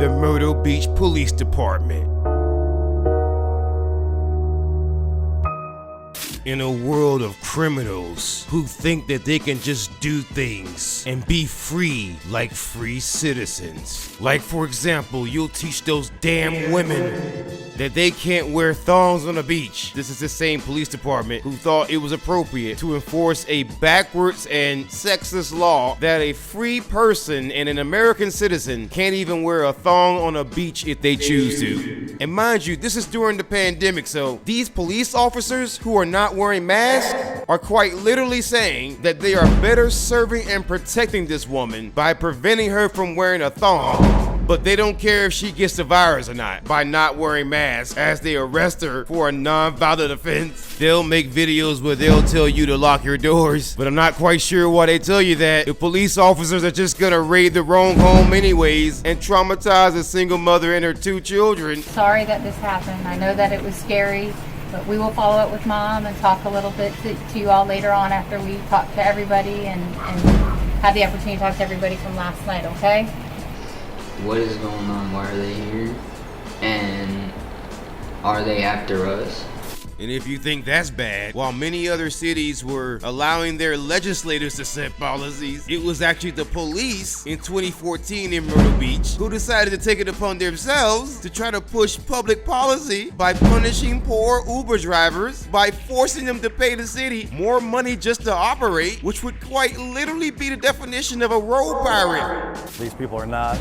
the Myrtle Beach Police Department. In a world of criminals who think that they can just do things and be free like free citizens. Like, for example, you'll teach those damn women that they can't wear thongs on the beach. This is the same police department who thought it was appropriate to enforce a backwards and sexist law that a free person and an American citizen can't even wear a thong on a beach if they choose to. And mind you, this is during the pandemic, so these police officers who are not wearing masks are quite literally saying that they are better serving and protecting this woman by preventing her from wearing a thong. But they don't care if she gets the virus or not by not wearing masks as they arrest her for a non-violent offense. They'll make videos where they'll tell you to lock your doors, but I'm not quite sure why they tell you that. The police officers are just gonna raid the wrong home anyways and traumatize a single mother and her 2 children. Sorry that this happened. I know that it was scary, but we will follow up with Mom and talk a little bit to you all later on after we talk to everybody and have the opportunity to talk to everybody from last night, okay? What is going on? Why are they here? And are they after us? And if you think that's bad, while many other cities were allowing their legislators to set policies, it was actually the police in 2014 in Myrtle Beach who decided to take it upon themselves to try to push public policy by punishing poor Uber drivers by forcing them to pay the city more money just to operate, which would quite literally be the definition of a road pirate. These people are not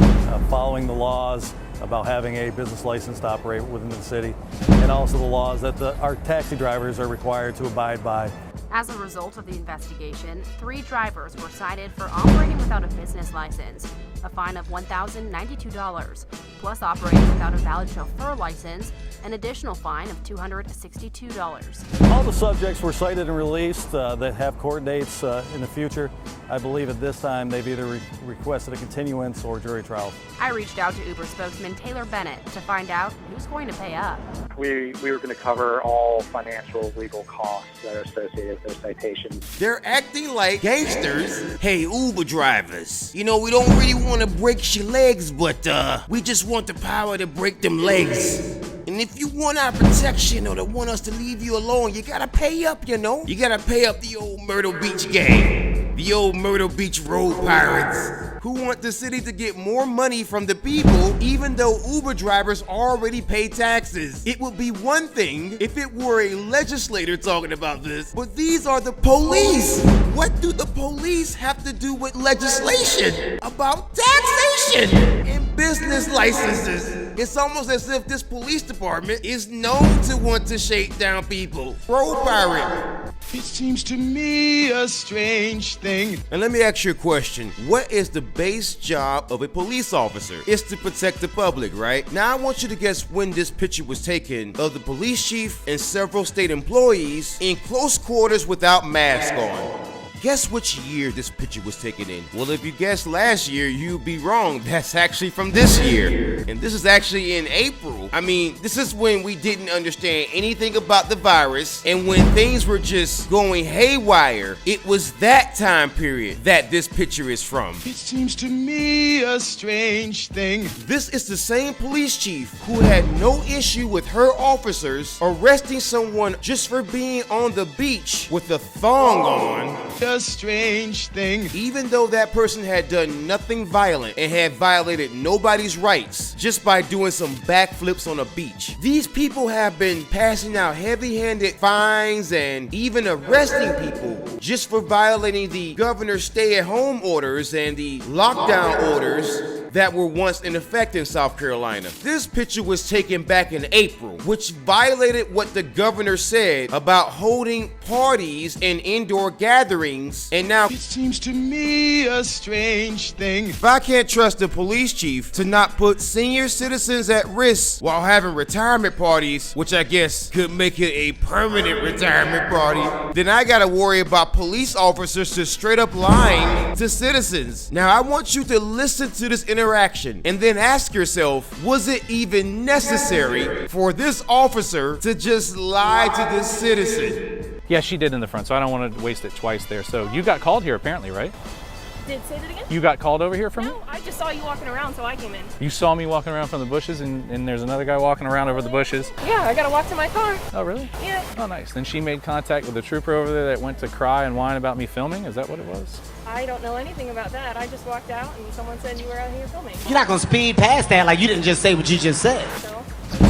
following the laws about having a business license to operate within the city, and also the laws that our taxi drivers are required to abide by. As a result of the investigation, 3 drivers were cited for operating without a business license, a fine of $1,092, plus operating without a valid chauffeur license, an additional fine of $262. All the subjects were cited and released that have court dates in the future. I believe at this time they've either requested a continuance or jury trials. I reached out to Uber spokesman Taylor Bennett to find out who's going to pay up. We were going to cover all financial legal costs that are associated with those citations. They're acting like gangsters. Hey, Uber drivers, you know, we don't really want to break your legs, but we just want the power to break them legs. And if you want our protection or to want us to leave you alone, you gotta pay up, you know? You gotta pay up the old Myrtle Beach gang, the old Myrtle Beach road pirates, who want the city to get more money from the people, even though Uber drivers already pay taxes. It would be one thing if it were a legislator talking about this, but these are the police. What do the police have to do with legislation about taxation and business licenses? It's almost as if this police department is known to want to shake down people. Road pirate. It seems to me a strange thing. And let me ask you a question. What is the base job of a police officer? It's to protect the public, right? Now I want you to guess when this picture was taken of the police chief and several state employees in close quarters without masks on. Guess which year this picture was taken in? Well, if you guessed last year, you'd be wrong. That's actually from this year. And this is actually in April. I mean, this is when we didn't understand anything about the virus and when things were just going haywire. It was that time period that this picture is from. It seems to me a strange thing. This is the same police chief who had no issue with her officers arresting someone just for being on the beach with a thong on. A strange thing. Even though that person had done nothing violent and had violated nobody's rights just by doing some backflips on a beach. These people have been passing out heavy-handed fines and even arresting people just for violating the governor's stay-at-home orders and the lockdown orders that were once in effect in South Carolina. This picture was taken back in April, which violated what the governor said about holding parties and indoor gatherings, and now it seems to me a strange thing. If I can't trust the police chief to not put senior citizens at risk while having retirement parties, which I guess could make it a permanent retirement party, then I gotta worry about police officers just straight up lying to citizens. Now I want you to listen to this interaction and then ask yourself, was it even necessary for this officer to just lie to this citizen? Yeah, she did in the front, so I don't want to waste it twice there. So you got called here apparently, right? Say that again? You got called over here for me? No, I just saw you walking around, so I came in. You saw me walking around from the bushes, and there's another guy walking around over the bushes? Yeah, I gotta walk to my car. Oh, really? Yeah. Oh, nice. Then she made contact with the trooper over there that went to cry and whine about me filming? Is that what it was? I don't know anything about that. I just walked out and someone said you were out here filming. You're not gonna speed past that like you didn't just say what you just said.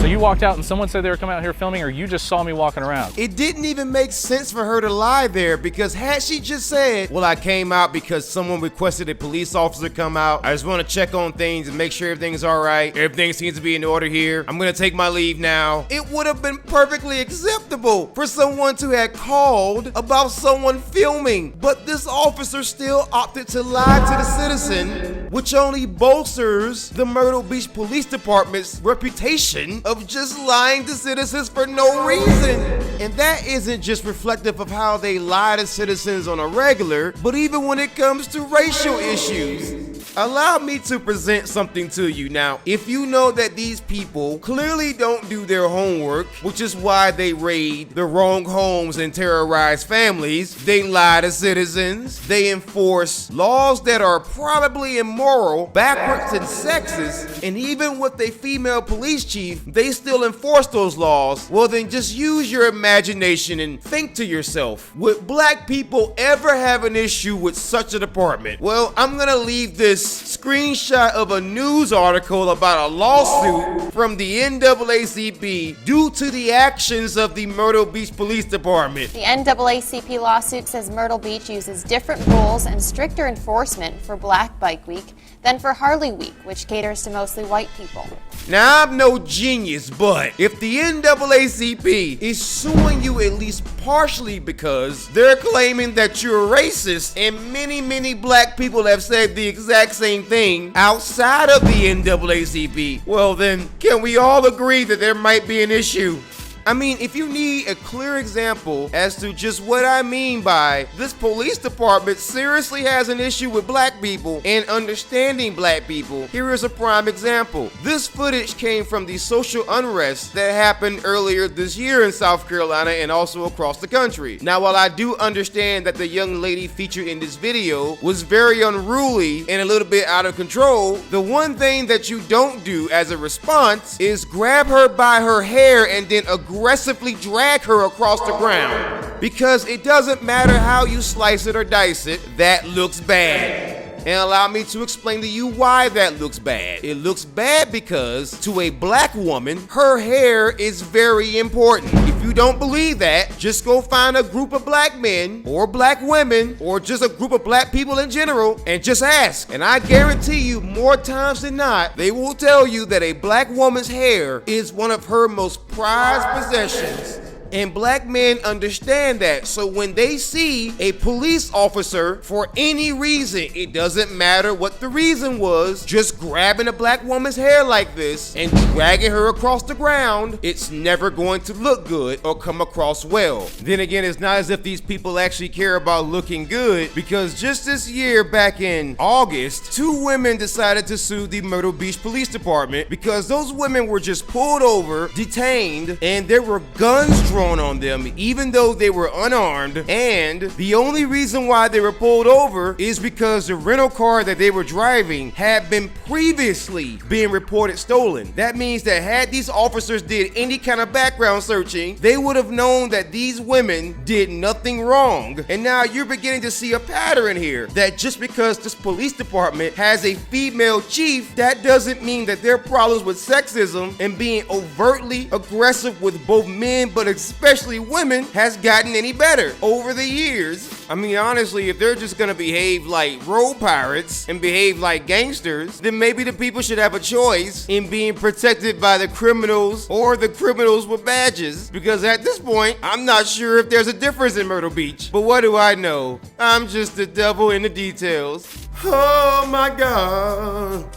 So you walked out and someone said they were coming out here filming, or you just saw me walking around? It didn't even make sense for her to lie there, because had she just said, well, I came out because someone requested a police officer come out. I just want to check on things and make sure everything's all right. Everything seems to be in order here. I'm going to take my leave now. It would have been perfectly acceptable for someone to have called about someone filming. But this officer still opted to lie to the citizen, which only bolsters the Myrtle Beach Police Department's reputation of just lying to citizens for no reason. And that isn't just reflective of how they lie to citizens on a regular, but even when it comes to racial issues. Allow me to present something to you. Now, if you know that these people clearly don't do their homework, which is why they raid the wrong homes and terrorize families, they lie to citizens, they enforce laws that are probably immoral, backwards, and sexist, and even with a female police chief, they still enforce those laws, well then just use your imagination and think to yourself, would black people ever have an issue with such a department? Well, I'm gonna leave this screenshot of a news article about a lawsuit from the NAACP due to the actions of the Myrtle Beach Police Department. The NAACP lawsuit says Myrtle Beach uses different rules and stricter enforcement for Black Bike Week than for Harley Week, which caters to mostly white people. Now, I'm no genius, but if the NAACP is suing you at least partially because they're claiming that you're racist, and many black people have said the exact same thing outside of the NAACP, well then, can we all agree that there might be an issue? I mean, if you need a clear example as to just what I mean by this police department seriously has an issue with black people and understanding black people, here is a prime example. This footage came from the social unrest that happened earlier this year in South Carolina and also across the country. Now, while I do understand that the young lady featured in this video was very unruly and a little bit out of control, the one thing that you don't do as a response is grab her by her hair and then aggressively drag her across the ground. Because it doesn't matter how you slice it or dice it, that looks bad. And allow me to explain to you why that looks bad. It looks bad because to a black woman, her hair is very important. If you don't believe that, just go find a group of black men or black women or just a group of black people in general and just ask. And I guarantee you more times than not, they will tell you that a black woman's hair is one of her most prized possessions. And black men understand that. So when they see a police officer for any reason, it doesn't matter what the reason was, just grabbing a black woman's hair like this and dragging her across the ground, it's never going to look good or come across well. Then again, it's not as if these people actually care about looking good, because just this year back in August, 2 women decided to sue the Myrtle Beach Police Department because those women were just pulled over, detained, and there were guns drawn on them even though they were unarmed, and the only reason why they were pulled over is because the rental car that they were driving had been previously being reported stolen. That means that had these officers did any kind of background searching, they would have known that these women did nothing wrong. And now you're beginning to see a pattern here, that just because this police department has a female chief, that doesn't mean that their problems with sexism and being overtly aggressive with both men but especially women has gotten any better over the years. I mean, honestly, if they're just gonna behave like road pirates and behave like gangsters, then maybe the people should have a choice in being protected by the criminals or the criminals with badges, because at this point, I'm not sure if there's a difference in Myrtle Beach. But what do I know? I'm just the devil in the details. Oh my God.